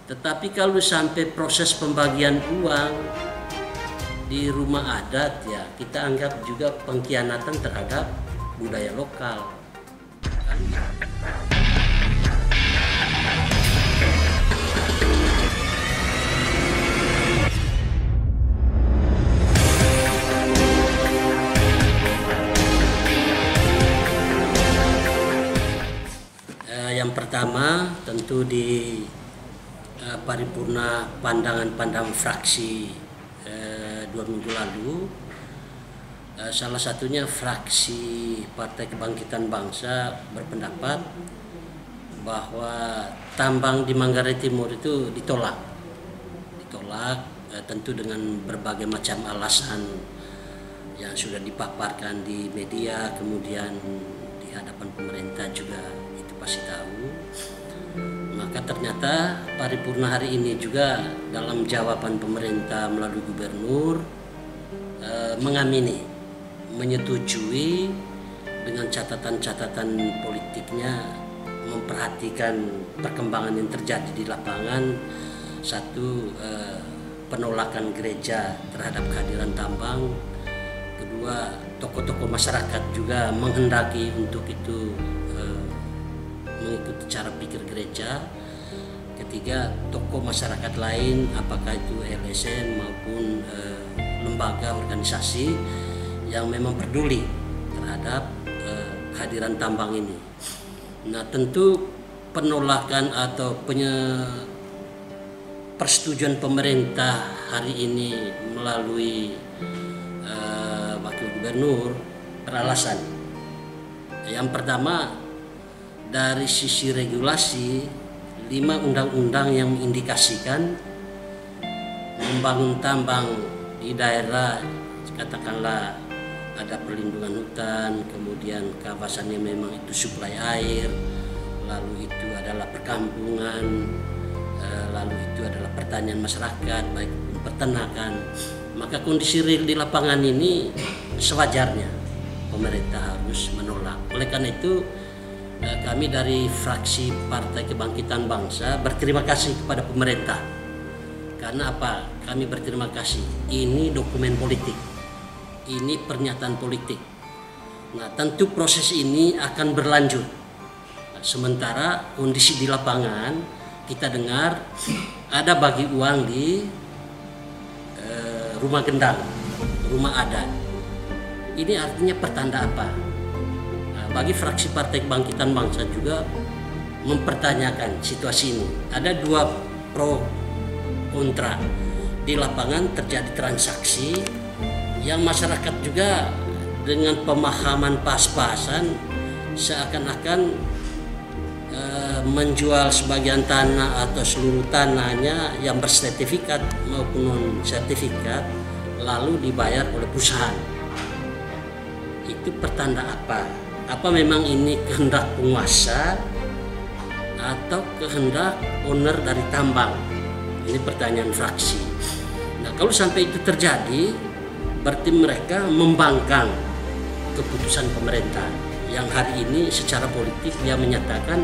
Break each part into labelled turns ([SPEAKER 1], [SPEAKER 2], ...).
[SPEAKER 1] Tetapi kalau sampai proses pembagian uang di rumah adat, ya kita anggap juga pengkhianatan terhadap budaya lokal. Yang pertama tentu di paripurna pandangan fraksi 2 minggu lalu, salah satunya fraksi Partai Kebangkitan Bangsa berpendapat bahwa tambang di Manggarai Timur itu ditolak, tentu dengan berbagai macam alasan yang sudah dipaparkan di media, kemudian di hadapan pemerintah juga itu pasti tahu. Maka ternyata paripurna hari ini juga dalam jawaban pemerintah melalui gubernur mengamini, menyetujui dengan catatan-catatan politiknya, memperhatikan perkembangan yang terjadi di lapangan. Satu, penolakan gereja terhadap kehadiran tambang. Kedua, tokoh-tokoh masyarakat juga menghendaki untuk itu mengikuti cara pikir gereja. Ketiga, tokoh masyarakat lain, apakah itu LSM maupun lembaga organisasi yang memang peduli terhadap kehadiran tambang ini. Nah, tentu penolakan atau persetujuan pemerintah hari ini melalui wakil gubernur beralasan. Yang pertama, dari sisi regulasi, 5 undang-undang yang mengindikasikan membangun tambang di daerah, katakanlah ada perlindungan hutan, kemudian kawasannya memang itu suplai air, lalu itu adalah perkampungan, lalu itu adalah pertanian masyarakat, baik peternakan. Maka kondisi real di lapangan ini sewajarnya pemerintah harus menolak. Oleh karena itu kami dari fraksi Partai Kebangkitan Bangsa berterima kasih kepada pemerintah. Karena apa? Kami berterima kasih. Ini dokumen politik. Ini pernyataan politik. Nah, tentu proses ini akan berlanjut. Sementara kondisi di lapangan kita dengar ada bagi uang di rumah gendang, rumah adat. Ini artinya pertanda apa? Bagi fraksi Partai Kebangkitan Bangsa juga mempertanyakan situasi ini. Ada 2 pro kontra. Di lapangan terjadi transaksi yang masyarakat juga dengan pemahaman pas-pasan seakan-akan menjual sebagian tanah atau seluruh tanahnya yang bersertifikat maupun non sertifikat lalu dibayar oleh perusahaan. Itu pertanda apa? Apa memang ini kehendak penguasa atau kehendak owner dari tambang? Ini pertanyaan fraksi. Nah, kalau sampai itu terjadi, berarti mereka membangkang keputusan pemerintah yang hari ini secara politik dia menyatakan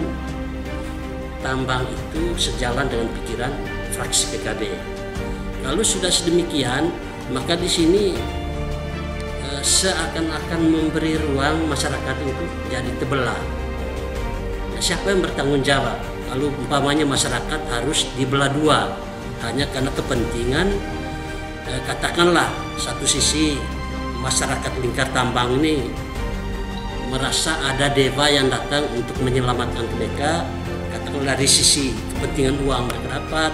[SPEAKER 1] tambang itu sejalan dengan pikiran fraksi PKB. Kalau sudah sedemikian, maka di sini seakan-akan memberi ruang masyarakat itu jadi terbelah. Nah, siapa yang bertanggung jawab? Lalu umpamanya masyarakat harus dibelah 2 hanya karena kepentingan, katakanlah satu sisi masyarakat lingkar tambang ini merasa ada dewa yang datang untuk menyelamatkan mereka, katakanlah dari sisi kepentingan uang mereka dapat,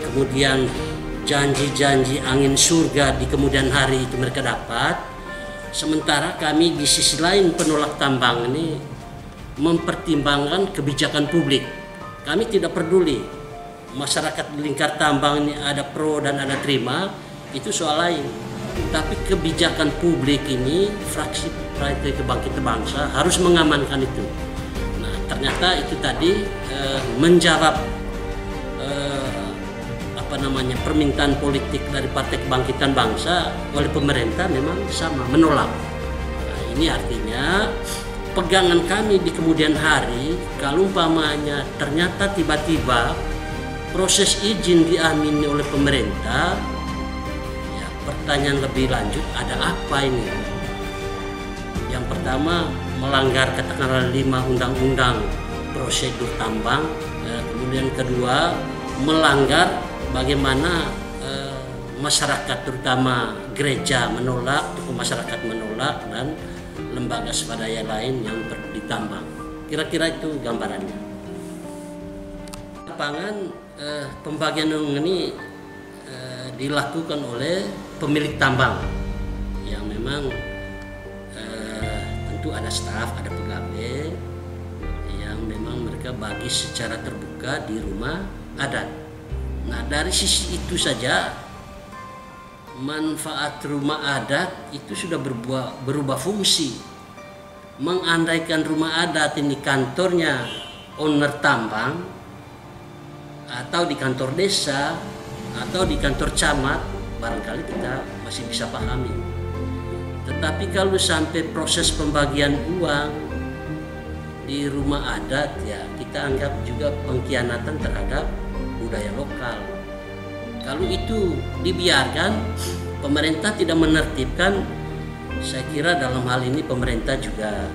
[SPEAKER 1] kemudian janji-janji angin surga di kemudian hari itu mereka dapat. Sementara kami di sisi lain penolak tambang ini mempertimbangkan kebijakan publik. Kami tidak peduli masyarakat di lingkar tambang ini ada pro dan ada terima, itu soal lain. Tapi kebijakan publik ini fraksi Partai Kebangkitan Bangsa harus mengamankan itu. Nah, ternyata itu tadi menjawab permintaan politik dari Partai Kebangkitan Bangsa oleh pemerintah memang sama, menolak. Nah, ini artinya pegangan kami di kemudian hari, kalau umpamanya ternyata tiba-tiba proses izin diamini oleh pemerintah, ya pertanyaan lebih lanjut, ada apa ini? Yang pertama, melanggar katakanlah 5 undang-undang prosedur tambang. Kemudian kedua, melanggar bagaimana masyarakat terutama gereja menolak, tokoh masyarakat menolak, dan lembaga swadaya lain yang ditambang. Kira-kira itu gambarannya. Lapangan pembagian ini dilakukan oleh pemilik tambang yang memang tentu ada staf, ada pegawai yang memang mereka bagi secara terbuka di rumah adat. Nah, dari sisi itu saja manfaat rumah adat itu sudah berubah fungsi. Mengandaikan rumah adat ini kantornya owner tambang, atau di kantor desa, atau di kantor camat, barangkali kita masih bisa pahami. Tetapi kalau sampai proses pembagian uang di rumah adat, ya kita anggap juga pengkhianatan terhadap budaya lokal. Kalau itu dibiarkan, pemerintah tidak menertibkan, saya kira dalam hal ini pemerintah juga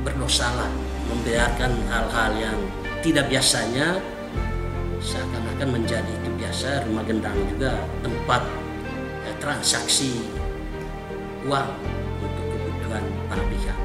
[SPEAKER 1] berdosalah membiarkan hal-hal yang tidak biasanya seakan-akan menjadi itu biasa. Rumah gendang juga tempat transaksi uang untuk kebutuhan para pihak.